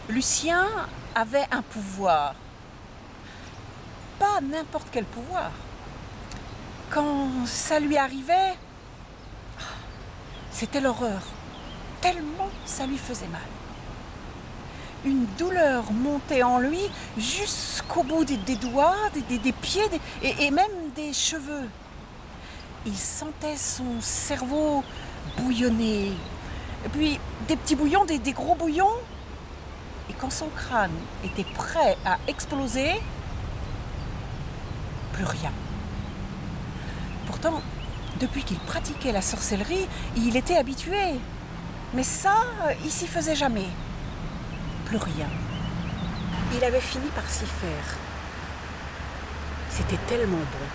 Lucien avait un pouvoir. Pas n'importe quel pouvoir. Quand ça lui arrivait, c'était l'horreur. Tellement ça lui faisait mal. Une douleur montait en lui jusqu'au bout des doigts, des pieds et même des cheveux. Il sentait son cerveau bouillonner. Et puis des petits bouillons, des gros bouillons. Et quand son crâne était prêt à exploser, plus rien. Pourtant, depuis qu'il pratiquait la sorcellerie, il était habitué. Mais ça, il s'y faisait jamais. Plus rien. Il avait fini par s'y faire. C'était tellement bon.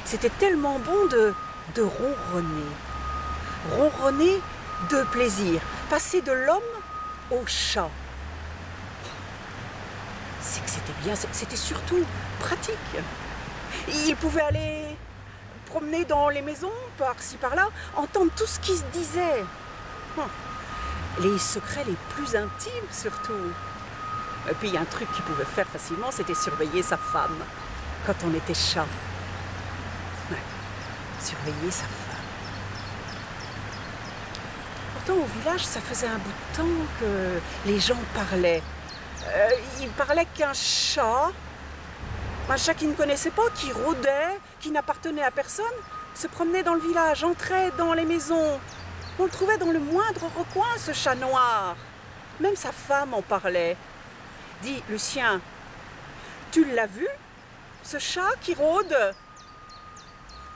C'était tellement bon de ronronner. Ronronner de plaisir. Passer de l'homme au chat. C'est que c'était bien, c'était surtout pratique. Il pouvait aller promener dans les maisons, par-ci par-là, entendre tout ce qui se disait. Les secrets les plus intimes surtout. Et puis il y a un truc qu'il pouvait faire facilement, c'était surveiller sa femme quand on était chat. Ouais, surveiller sa femme. Pourtant au village, ça faisait un bout de temps que les gens parlaient. Ils parlaient qu'un chat qu'ils ne connaissaient pas, qui rôdait, qui n'appartenait à personne, se promenait dans le village, entrait dans les maisons. On le trouvait dans le moindre recoin, ce chat noir. Même sa femme en parlait. Dis, Lucien, tu l'as vu, ce chat qui rôde?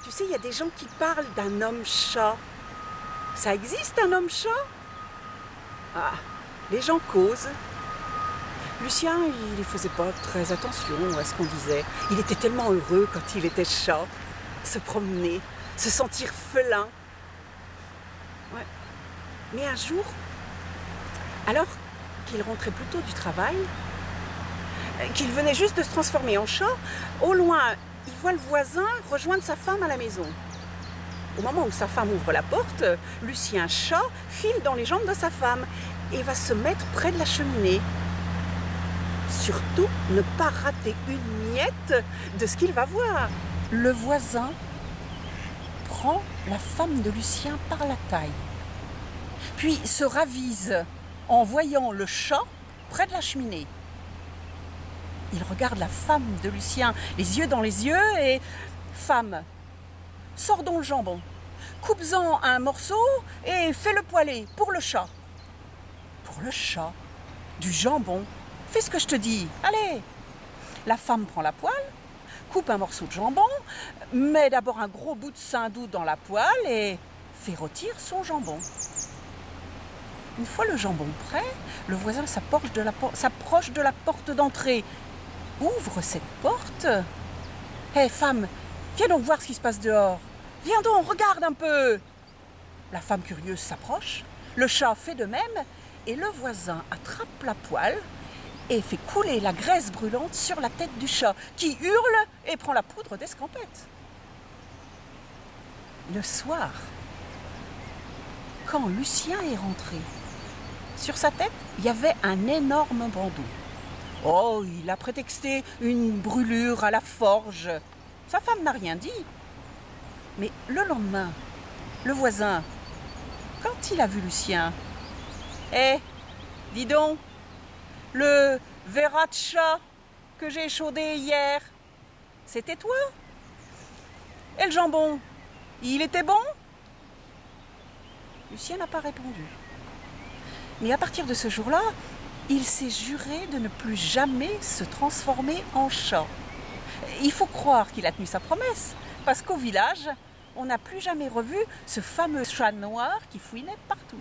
Tu sais, il y a des gens qui parlent d'un homme-chat. Ça existe, un homme-chat? Ah, les gens causent. Lucien, il ne faisait pas très attention à ce qu'on disait. Il était tellement heureux quand il était chat. Se promener, se sentir felin. Ouais. Mais un jour, alors qu'il rentrait plus tôt du travail, qu'il venait juste de se transformer en chat, au loin, il voit le voisin rejoindre sa femme à la maison. Au moment où sa femme ouvre la porte, Lucien, chat, file dans les jambes de sa femme et va se mettre près de la cheminée. Surtout, ne pas rater une miette de ce qu'il va voir. Le voisin prend la femme de Lucien par la taille, puis se ravise en voyant le chat près de la cheminée. Il regarde la femme de Lucien, les yeux dans les yeux, et « Femme, sors donc le jambon, coupe-en un morceau et fais-le poêler pour le chat. » Pour le chat, du jambon. Fais ce que je te dis, allez. La femme prend la poêle, coupe un morceau de jambon, met d'abord un gros bout de saindoux dans la poêle et fait rôtir son jambon. Une fois le jambon prêt, le voisin s'approche de la porte d'entrée. Ouvre cette porte. Hé, femme, viens donc voir ce qui se passe dehors. Viens donc, regarde un peu. La femme curieuse s'approche, le chat fait de même et le voisin attrape la poêle et fait couler la graisse brûlante sur la tête du chat, qui hurle et prend la poudre d'escampette. Le soir, quand Lucien est rentré, sur sa tête, il y avait un énorme bandeau. Oh, il a prétexté une brûlure à la forge. Sa femme n'a rien dit. Mais le lendemain, le voisin, quand il a vu Lucien, « Hé, dis donc, le verra de chat que j'ai échaudé hier, c'était toi? Et le jambon, il était bon ?» Lucien n'a pas répondu. Mais à partir de ce jour-là, il s'est juré de ne plus jamais se transformer en chat. Il faut croire qu'il a tenu sa promesse, parce qu'au village, on n'a plus jamais revu ce fameux chat noir qui fouinait partout.